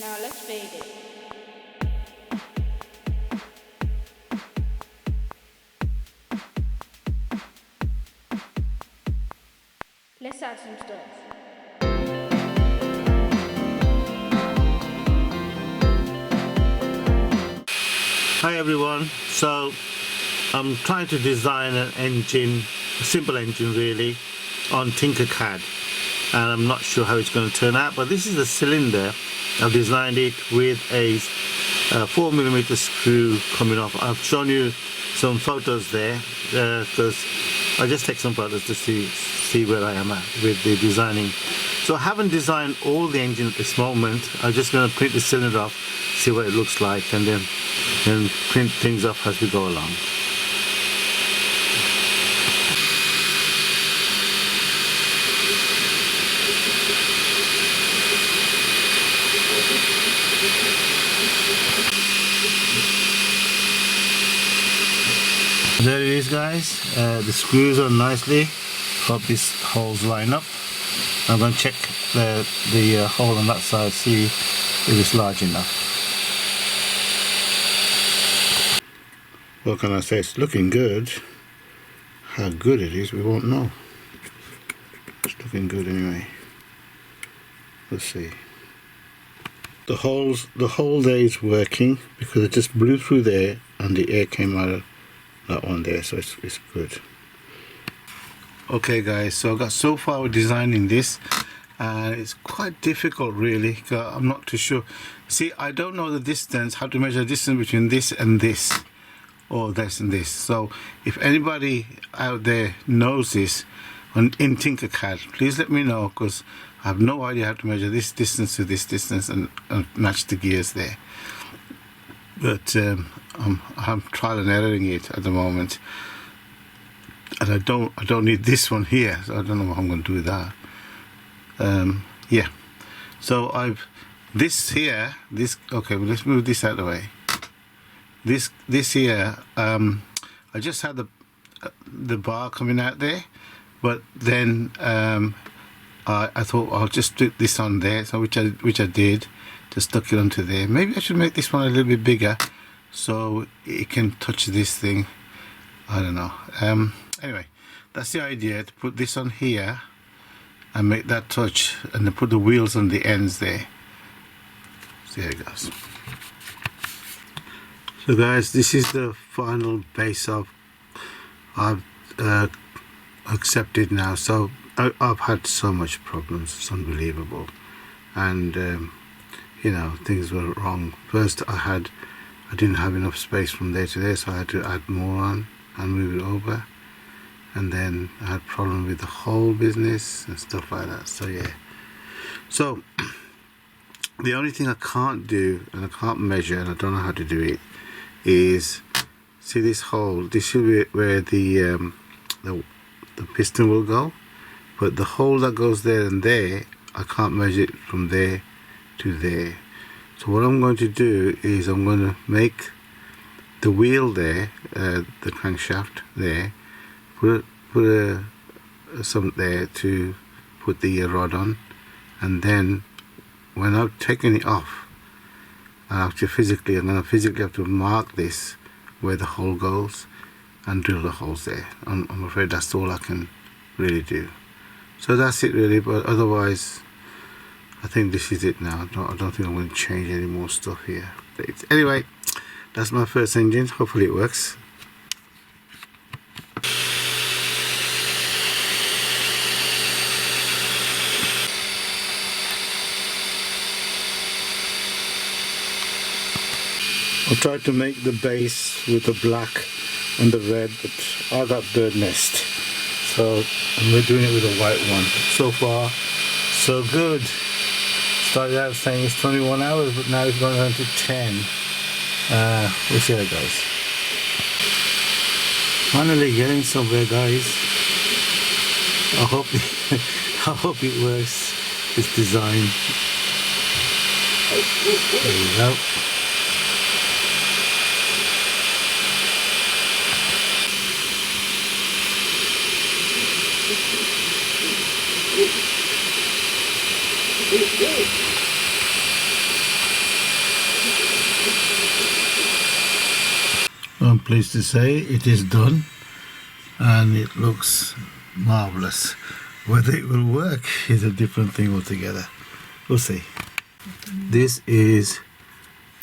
Now let's fade it. Let's add some stuff. Hi everyone, so I'm trying to design an engine, a simple engine really, on Tinkercad, and I'm not sure how it's going to turn out, but this is the cylinder. I've designed it with a 4mm screw coming off. I've shown you some photos there because I just take some photos to see where I am at with the designing. So I haven't designed all the engine at this moment. I'm just going to print the cylinder off, see what it looks like, and then print things up as we go along. There it is, guys. The screws are nicely. Hope these holes line up. I'm going to check the hole on that side, see if it's large enough. What can I say? It's looking good. How good it is, we won't know. It's looking good anyway. Let's see. The hole there is working because it just blew through there and the air came out of that one there, so it's good. Okay guys, so I got so far with designing this, and it's quite difficult really, because I'm not too sure. See, I don't know the distance, how to measure the distance between this and this, or this and this. So if anybody out there knows this in Tinkercad, please let me know, because I have no idea how to measure this distance to this distance and match the gears there. But I'm trial and erroring it at the moment, and I don't need this one here, so I don't know what I'm going to do with that. Yeah, so I've this here, this, okay, well, let's move this out of the way. This here, I just had the bar coming out there, but then I thought I'll just stick this on there, so which I did. Just stuck it onto there. Maybe I should make this one a little bit bigger so it can touch this thing. I don't know. Anyway, that's the idea, to put this on here and make that touch, and then put the wheels on the ends there. So there it goes. So guys, this is the final base I've accepted now. So I've had so much problems, it's unbelievable, and you know, things were wrong. First I didn't have enough space from there to there, so I had to add more on and move it over, and then I had problem with the whole business and stuff like that. So yeah, so the only thing I can't do, and I can't measure, and I don't know how to do it, is see this hole. This should be where the piston will go, but the hole that goes there and there, I can't measure it from there to there. So what I'm going to do is I'm going to make the wheel there, the crankshaft there, put some there to put the rod on, and then when I've taken it off, I'm going to physically have to mark this where the hole goes and drill the holes there. I'm afraid that's all I can really do. So that's it really, but otherwise I think this is it now. I don't think I'm going to change any more stuff here. Anyway, that's my first engine. Hopefully it works. I tried to make the base with the black and the red, but I got bird nest, so we're doing it with a white one. So far, so good. Started out saying it's 21 hours, but now it's going on to 10. We'll see how it goes. Finally getting somewhere, guys. I hope it works, this design. There you go. I'm pleased to say it is done and it looks marvelous. Whether it will work is a different thing altogether. We'll see. This is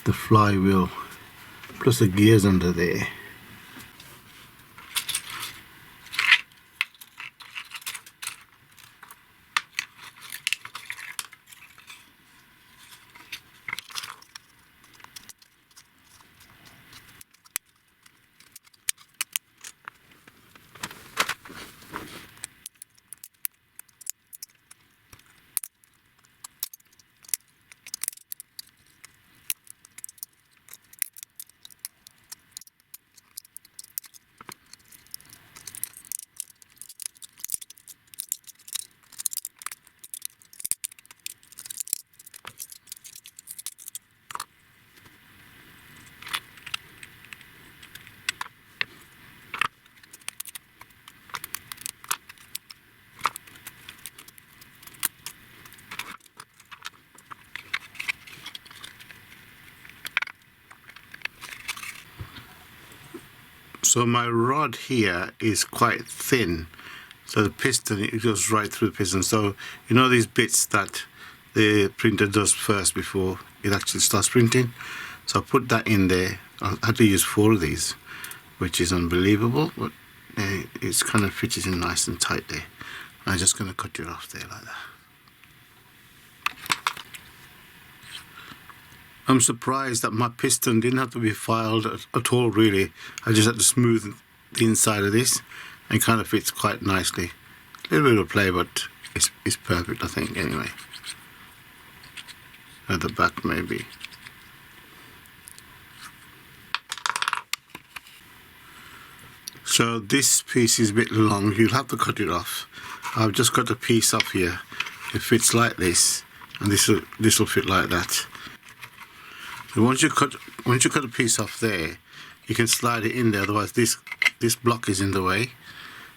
the flywheel plus the gears under there. So my rod here is quite thin, so the piston, it goes right through the piston. So you know these bits that the printer does first before it actually starts printing? So I put that in there. I had to use 4 of these, which is unbelievable, but it's kind of fitted in nice and tight there. I'm just going to cut it off there like that. I'm surprised that my piston didn't have to be filed at all, really. I just had to smooth the inside of this and kind of fits quite nicely. A little bit of play, but it's perfect, I think, anyway. At the back, maybe. So this piece is a bit long. You'll have to cut it off. I've just got a piece off here. It fits like this, and this will fit like that. So once you cut a piece off there, you can slide it in there. Otherwise, this block is in the way.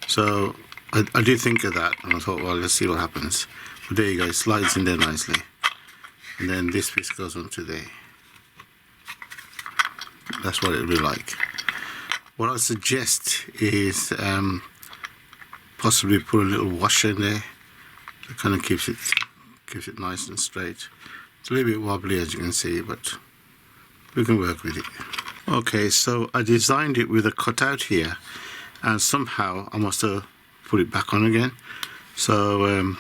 So I did think of that, and I thought, well, let's see what happens. But there you go. It slides in there nicely, and then this piece goes onto there. That's what it will be like. What I suggest is possibly put a little washer in there. It kind of keeps it nice and straight. It's a little bit wobbly, as you can see, but we can work with it. Okay, so I designed it with a cutout here, and somehow I must have put it back on again. So I'm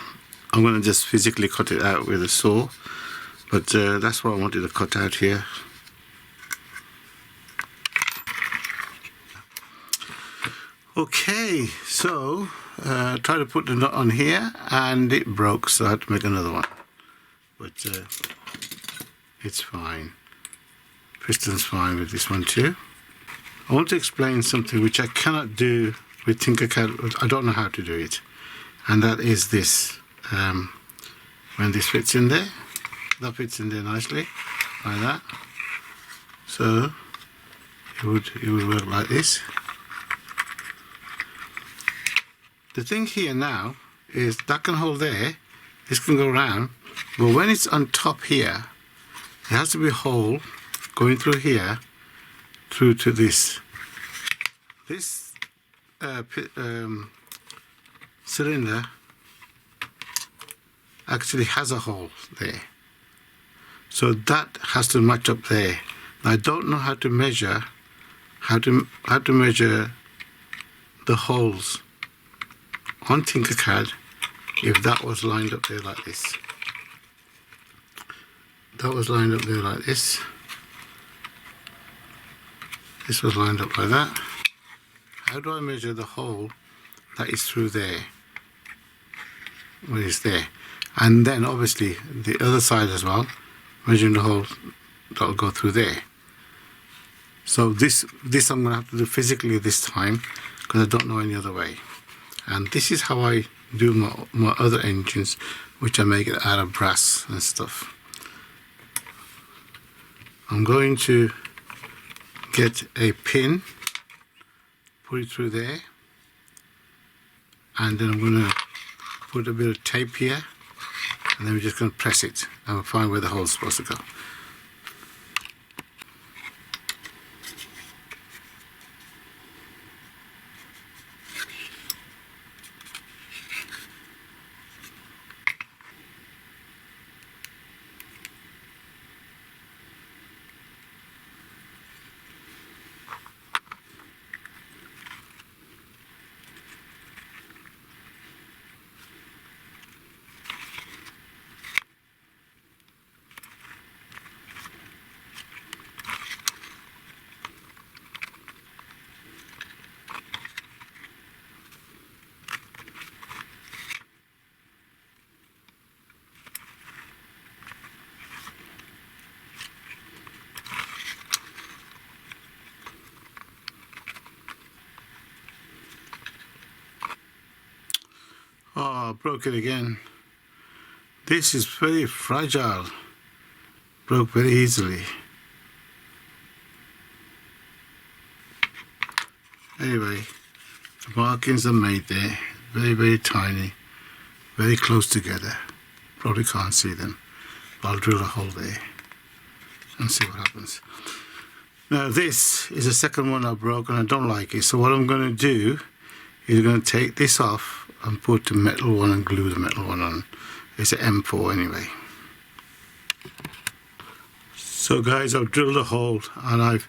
going to just physically cut it out with a saw, but that's what I wanted to cut out here. Okay, so try to put the nut on here and it broke, so I had to make another one, but it's fine. Piston's fine with this one too. I want to explain something which I cannot do with Tinkercad. I don't know how to do it, and that is this. When this fits in there, that fits in there nicely like that, so it would work like this. The thing here now is that can hold there, this can go around, but when it's on top here, there has to be a hole going through here, through to this. This cylinder actually has a hole there, so that has to match up there. Now, I don't know how to measure the holes on Tinkercad if that was lined up there like this. That was lined up there like this. This was lined up like that. How do I measure the hole that is through there when it's there? And then obviously the other side as well, measuring the hole that will go through there. So this I'm going to have to do physically this time, because I don't know any other way. And this is how I do my other engines, which I make it out of brass and stuff. I'm going to get a pin, put it through there, and then I'm going to put a bit of tape here, and then we're just going to press it and we'll find where the hole's supposed to go. I broke it again. This is very fragile. Broke very easily. Anyway, the markings are made there. Very, very tiny. Very close together. Probably can't see them. I'll drill a hole there and see what happens. Now this is the second one I broke and I don't like it. So what I'm going to do is going to take this off and put the metal one and glue the metal one on. It's an M4 anyway. So guys, I've drilled a hole and I've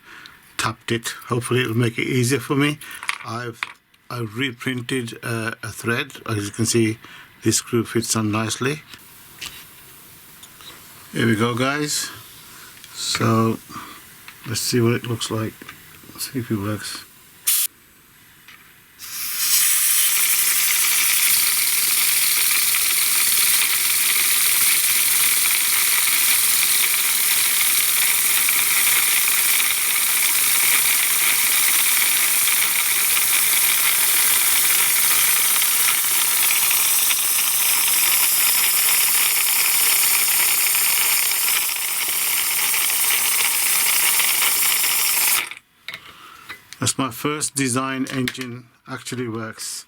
tapped it. Hopefully it'll make it easier for me. I've reprinted a thread. As you can see, this screw fits on nicely. Here we go, guys. So let's see what it looks like. Let's see if it works. That's my first design engine, actually works.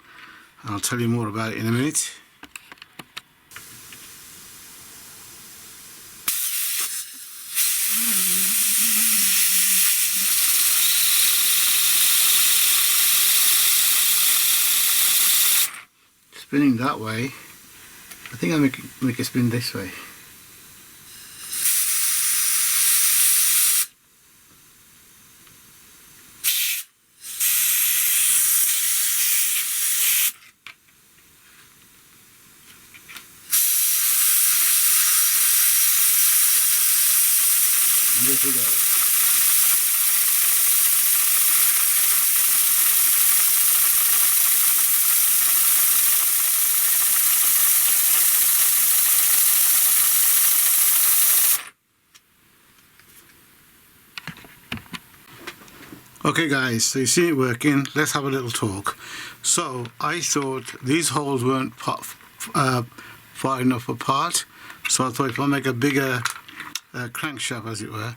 I'll tell you more about it in a minute. Spinning that way. I think I'll make it spin this way. And there we go. Okay guys, so you see it working. Let's have a little talk. So I thought these holes weren't far enough apart, so I thought if I make a bigger crankshaft, as it were,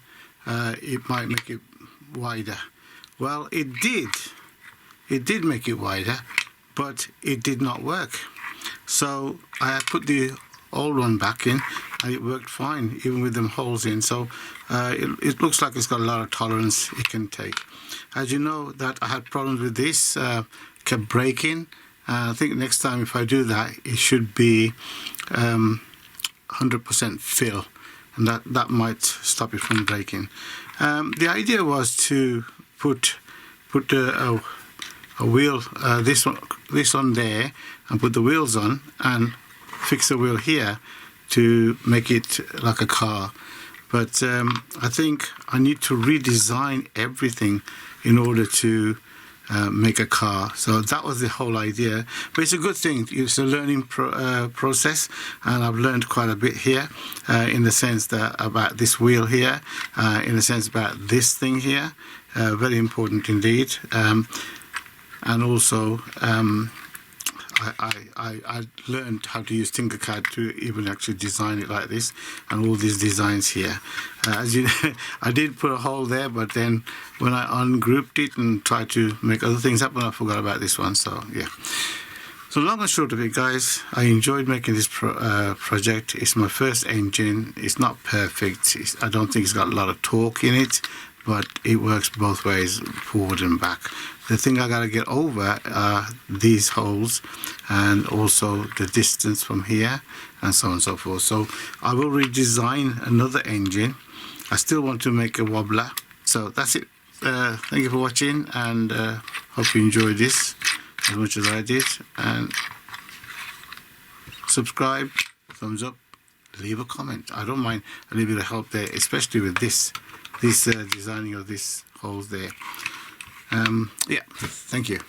it might make it wider. Well, it did make it wider, but it did not work. So I put the old one back in and it worked fine, even with them holes in. So it looks like it's got a lot of tolerance it can take. As you know, that I had problems with this, kept breaking. I think next time if I do that, it should be 100% fill, and that might stop it from breaking. The idea was to put a wheel, this on there, and put the wheels on and fix the wheel here to make it like a car. But I think I need to redesign everything in order to make a car. So that was the whole idea. But it's a good thing. It's a learning process, and I've learned quite a bit here in the sense that about this wheel here, in the sense about this thing here. Very important indeed. And also I learned how to use Tinkercad to even actually design it like this, and all these designs here. As you know, I did put a hole there, but then when I ungrouped it and tried to make other things happen, I forgot about this one. So yeah. So long and short of it, guys, I enjoyed making this project. It's my first engine. It's not perfect. I don't think it's got a lot of torque in it, but it works both ways, forward and back. The thing I gotta get over are these holes, and also the distance from here, and so on and so forth. So I will redesign another engine. I still want to make a wobbler. So that's it. Thank you for watching, and hope you enjoyed this as much as I did. And subscribe, thumbs up, leave a comment. I don't mind a little bit of help there, especially with this designing of these holes there. Yeah, thank you.